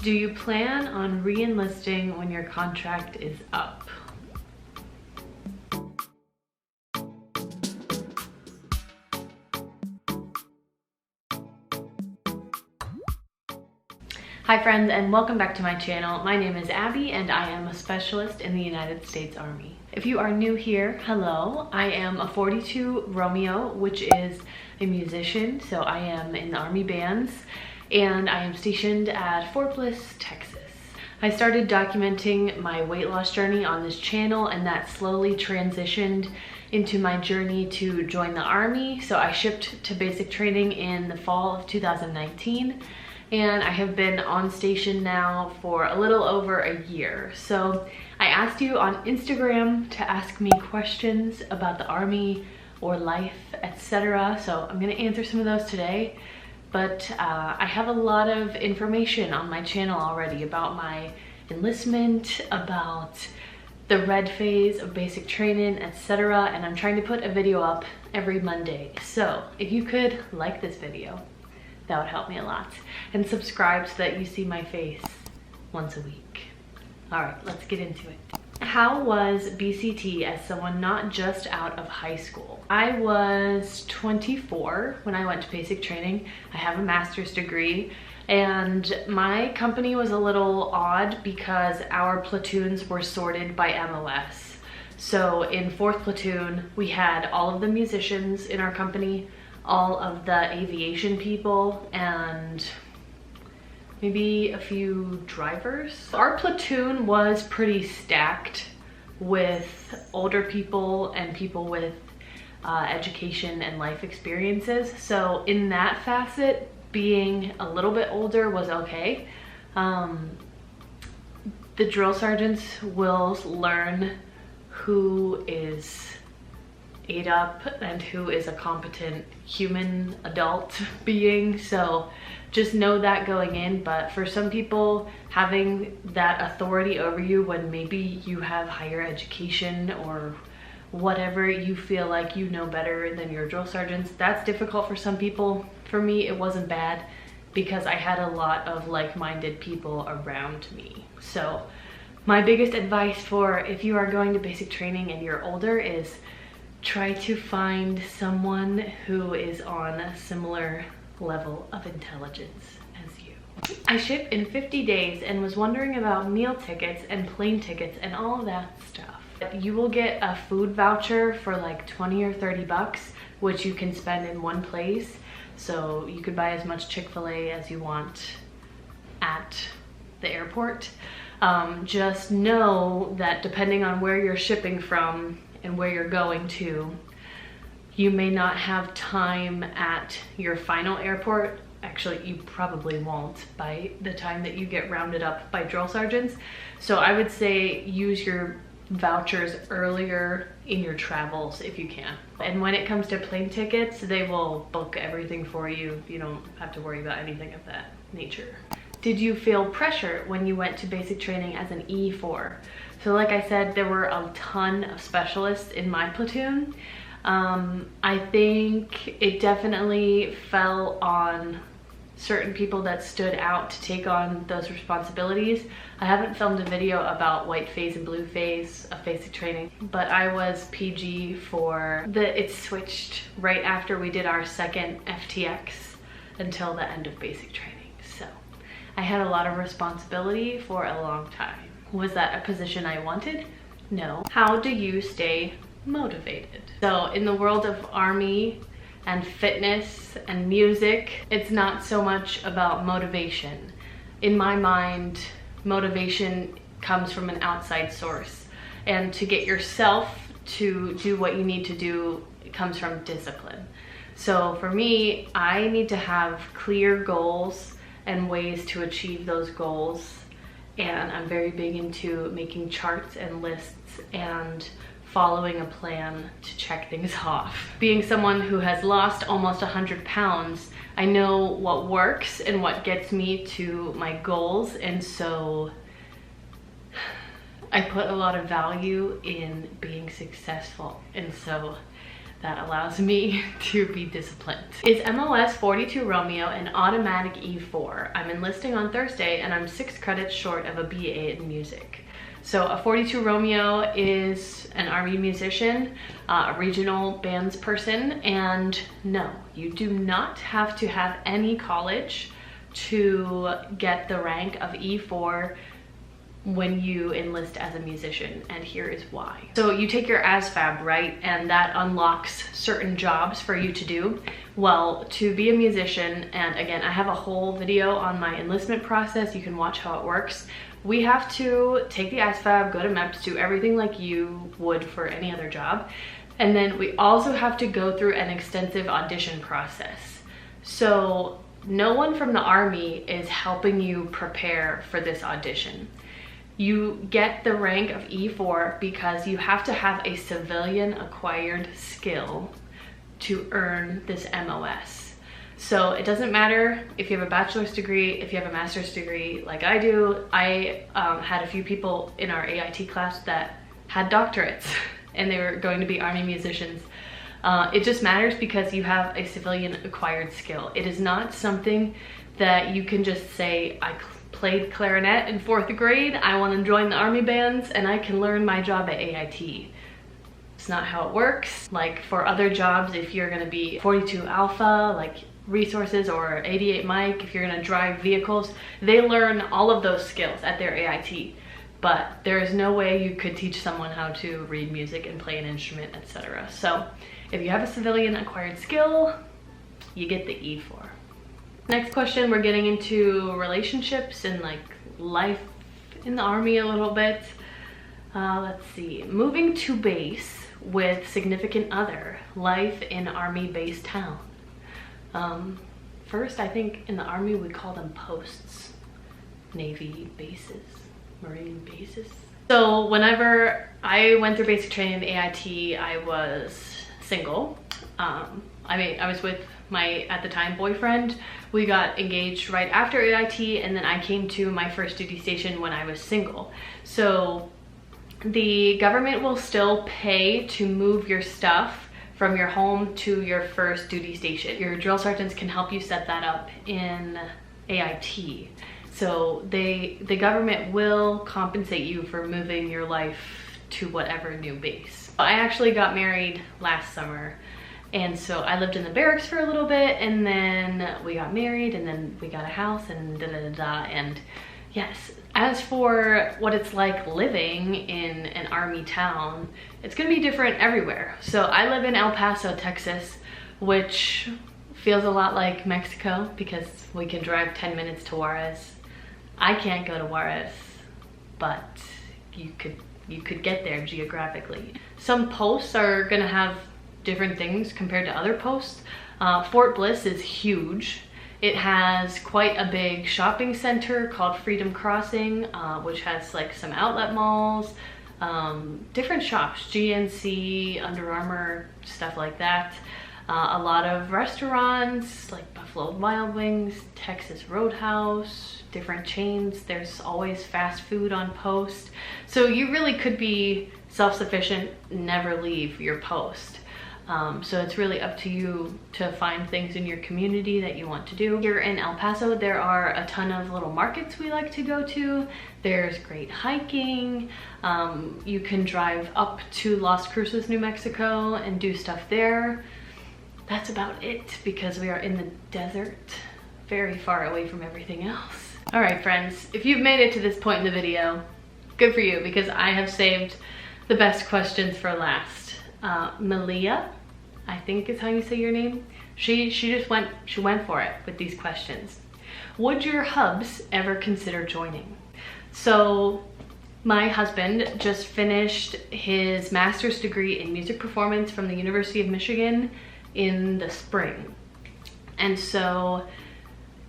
Do you plan on re-enlisting when your contract is up? Hi friends, and welcome back to my channel. My name is Abby and I am a specialist in the United States Army. If you are new here, hello. I am a 42 Romeo, which is a musician, so I am in the Army bands, and I am stationed at Fort Bliss, Texas. I started documenting my weight loss journey on this channel, and that slowly transitioned into my journey to join the Army. So I shipped to basic training in the fall of 2019. And I have been on station now for a little over a year. So I asked you on Instagram to ask me questions about the Army or life, etc. So I'm gonna answer some of those today. But I have a lot of information on my channel already about my enlistment, about the red phase of basic training, etc. And I'm trying to put a video up every Monday. So if you could like this video, that would help me a lot. And subscribe so that you see my face once a week. All right, let's get into it. How was BCT as someone not just out of high school? I was 24 when I went to basic training. I have a master's degree, and my company was a little odd because our platoons were sorted by MOS. So in 4th platoon, we had all of the musicians in our company, all of the aviation people, and maybe a few drivers. Our platoon was pretty stacked with older people and people with education and life experiences. So in that facet, being a little bit older was okay. The drill sergeants will learn who is ate up and who is a competent human adult being, so just know that going in. But for some people, having that authority over you when maybe you have higher education or whatever, you feel like you know better than your drill sergeants, that's difficult for some people. For me, it wasn't bad because I had a lot of like-minded people around me. So my biggest advice for if you are going to basic training and you're older is try to find someone who is on a similar level of intelligence as you. I ship in 50 days and was wondering about meal tickets and plane tickets and all of that stuff. You will get a food voucher for like 20 or 30 bucks, which you can spend in one place. So you could buy as much Chick-fil-A as you want at the airport. Just know that depending on where you're shipping from and where you're going to, you may not have time at your final airport. Actually, you probably won't by the time that you get rounded up by drill sergeants. So I would say use your vouchers earlier in your travels if you can. And when it comes to plane tickets, they will book everything for you. You don't have to worry about anything of that nature. Did you feel pressure when you went to basic training as an E4? So like I said, there were a ton of specialists in my platoon. I think it definitely fell on certain people that stood out to take on those responsibilities. I haven't filmed a video about white phase and blue phase of basic training, but I was PG for it switched right after we did our second FTX until the end of basic training. So I had a lot of responsibility for a long time. Was that a position I wanted? No. How do you stay motivated? So in the world of Army and fitness and music, it's not so much about motivation. In my mind, motivation comes from an outside source. And to get yourself to do what you need to do, it comes from discipline. So for me, I need to have clear goals and ways to achieve those goals. And I'm very big into making charts and lists and following a plan to check things off. Being someone who has lost almost 100 pounds, I know what works and what gets me to my goals, and so I put a lot of value in being successful. And so that allows me to be disciplined. Is MOS 42 Romeo an automatic E4? I'm enlisting on Thursday and I'm 6 credits short of a BA in music. So a 42 Romeo is an Army musician, a regional bands person, and no, you do not have to have any college to get the rank of E4 when you enlist as a musician, and here is why. So you take your ASVAB, right, and that unlocks certain jobs for you to do. Well, to be a musician, and again, I have a whole video on my enlistment process, you can watch how it works. We have to take the ASVAB, go to MEPS, do everything like you would for any other job, and then we also have to go through an extensive audition process. So no one from the Army is helping you prepare for this audition. You get the rank of E4 because you have to have a civilian acquired skill to earn this MOS. So it doesn't matter if you have a bachelor's degree, if you have a master's degree like I do. I had a few people in our AIT class that had doctorates and they were going to be Army musicians. It just matters because you have a civilian acquired skill. It is not something that you can just say, I played clarinet in 4th grade, I want to join the Army bands and I can learn my job at AIT. It's not how it works. Like for other jobs, if you're going to be 42 Alpha, like resources, or 88 Mike, if you're going to drive vehicles, they learn all of those skills at their AIT. But there is no way you could teach someone how to read music and play an instrument, etc. So if you have a civilian acquired skill, you get the E4. Next question, we're getting into relationships and like life in the Army a little bit. Let's see, moving to base with significant other, life in Army base town. First, I think in the Army we call them posts, Navy bases, Marine bases. So whenever I went through basic training in AIT, I was single. I was with my, at the time, boyfriend. We got engaged right after AIT, and then I came to my first duty station when I was single. So the government will still pay to move your stuff from your home to your first duty station. Your drill sergeants can help you set that up in AIT. So the government will compensate you for moving your life to whatever new base. I actually got married last summer, and so I lived in the barracks for a little bit, and then we got married, and then we got a house, and da-da-da-da. And yes, as for what it's like living in an Army town, it's gonna be different everywhere. So I live in El Paso, Texas, which feels a lot like Mexico because we can drive 10 minutes to Juarez. I can't go to Juarez, but you could get there geographically. Some posts are gonna have different things compared to other posts. Fort Bliss is huge. It has quite a big shopping center called Freedom Crossing, which has like some outlet malls, different shops, GNC, Under Armour, stuff like that. A lot of restaurants like Buffalo Wild Wings, Texas Roadhouse, different chains. There's always fast food on post. So you really could be self-sufficient, never leave your post. So it's really up to you to find things in your community that you want to do. Here in El Paso, there are a ton of little markets we like to go to. There's great hiking. You can drive up to Las Cruces, New Mexico and do stuff there. That's about it because we are in the desert, very far away from everything else. All right, friends, if you've made it to this point in the video, good for you because I have saved the best questions for last. Malia, I think is how you say your name. She went for it with these questions. Would your hubs ever consider joining? So my husband just finished his master's degree in music performance from the University of Michigan in the spring. And so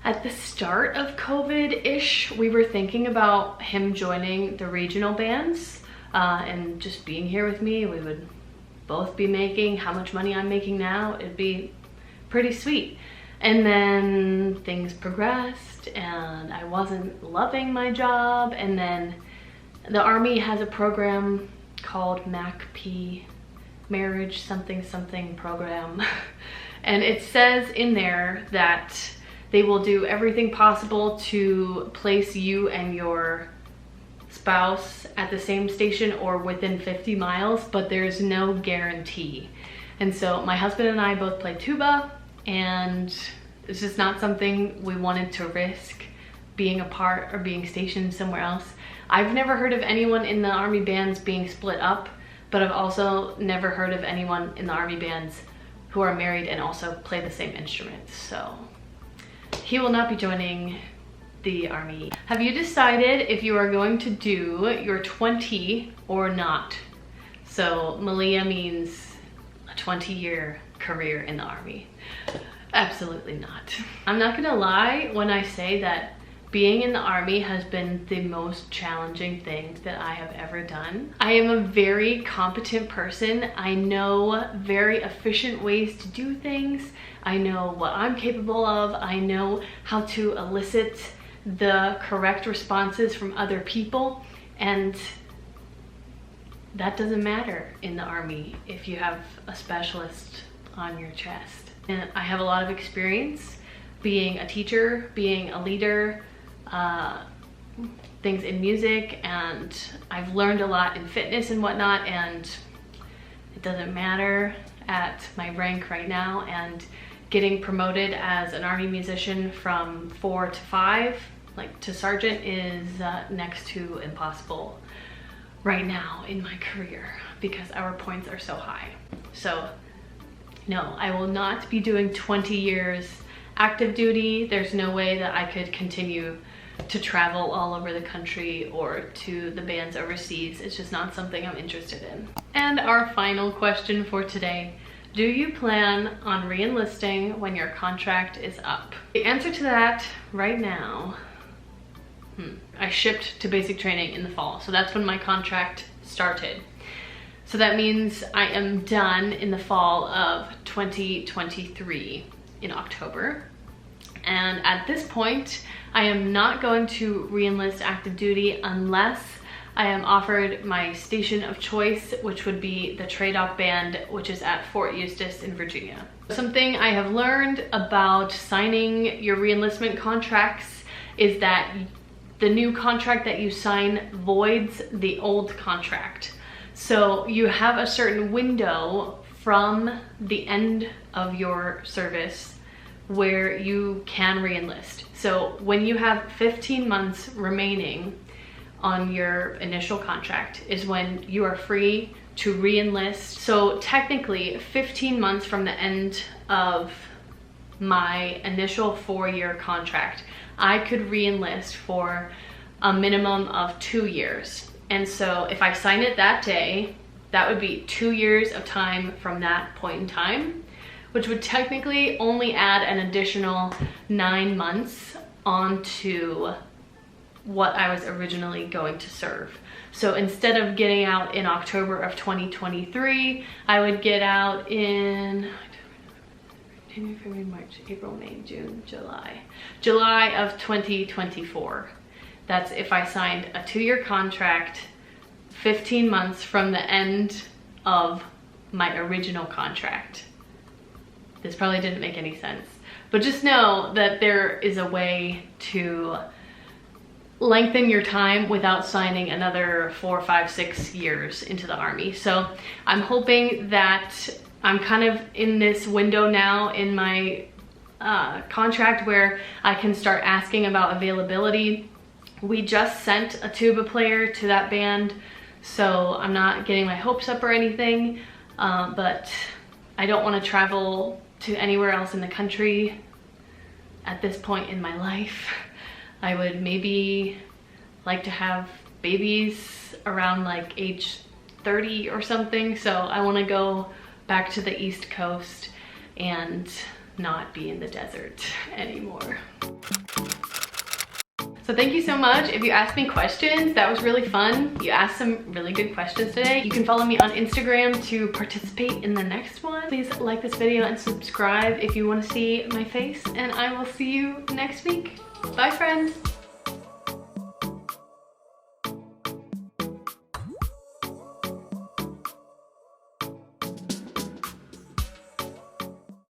at the start of COVID-ish, we were thinking about him joining the regional bands and just being here with me. We would both be making how much money I'm making now. It'd be pretty sweet. And then things progressed and I wasn't loving my job. And then the Army has a program called MACP, marriage something something program. And it says in there that they will do everything possible to place you and your spouse at the same station or within 50 miles, but there's no guarantee. And so my husband and I both play tuba, and it's just not something we wanted to risk, being apart or being stationed somewhere else. I've never heard of anyone in the Army bands being split up, but I've also never heard of anyone in the Army bands who are married and also play the same instruments. So he will not be joining the Army. Have you decided if you are going to do your 20 or not? So Malia means a 20-year career in the Army. Absolutely not. I'm not gonna lie when I say that being in the Army has been the most challenging thing that I have ever done. I am a very competent person. I know very efficient ways to do things. I know what I'm capable of. I know how to elicit the correct responses from other people, and that doesn't matter in the Army if you have a specialist on your chest. And I have a lot of experience being a teacher, being a leader, things in music, and I've learned a lot in fitness and whatnot, and it doesn't matter at my rank right now. And getting promoted as an Army musician from 4 to 5, like to sergeant, is next to impossible right now in my career because our points are so high. So no, I will not be doing 20 years active duty. There's no way that I could continue to travel all over the country or to the bands overseas. It's just not something I'm interested in. And our final question for today: do you plan on re-enlisting when your contract is up? The answer to that right now, I shipped to basic training in the fall, so that's when my contract started. So that means I am done in the fall of 2023 in October. And at this point, I am not going to re-enlist active duty unless I am offered my station of choice, which would be the TRADOC band, which is at Fort Eustis in Virginia. Something I have learned about signing your re-enlistment contracts is that the new contract that you sign voids the old contract. So you have a certain window from the end of your service where you can re-enlist. So when you have 15 months remaining on your initial contract is when you are free to re-enlist. So technically 15 months from the end of my initial 4-year contract, I could re-enlist for a minimum of 2 years. And so if I sign it that day, that would be 2 years of time from that point in time, which would technically only add an additional 9 months onto what I was originally going to serve. So instead of getting out in October of 2023, I would get out in January, February, March, April, May, June, July of 2024. That's if I signed a 2-year contract 15 months from the end of my original contract. This probably didn't make any sense, but just know that there is a way to lengthen your time without signing another 4, 5, 6 years into the Army. So I'm hoping that I'm kind of in this window now in my contract where I can start asking about availability. We just sent a tuba player to that band, so I'm not getting my hopes up or anything, but I don't want to travel to anywhere else in the country at this point in my life. I would maybe like to have babies around like age 30 or something, so I want to go back to the East Coast and not be in the desert anymore. So thank you so much. If you asked me questions, that was really fun. You asked some really good questions today. You can follow me on Instagram to participate in the next one. Please like this video and subscribe if you want to see my face, and I will see you next week. Bye, friends.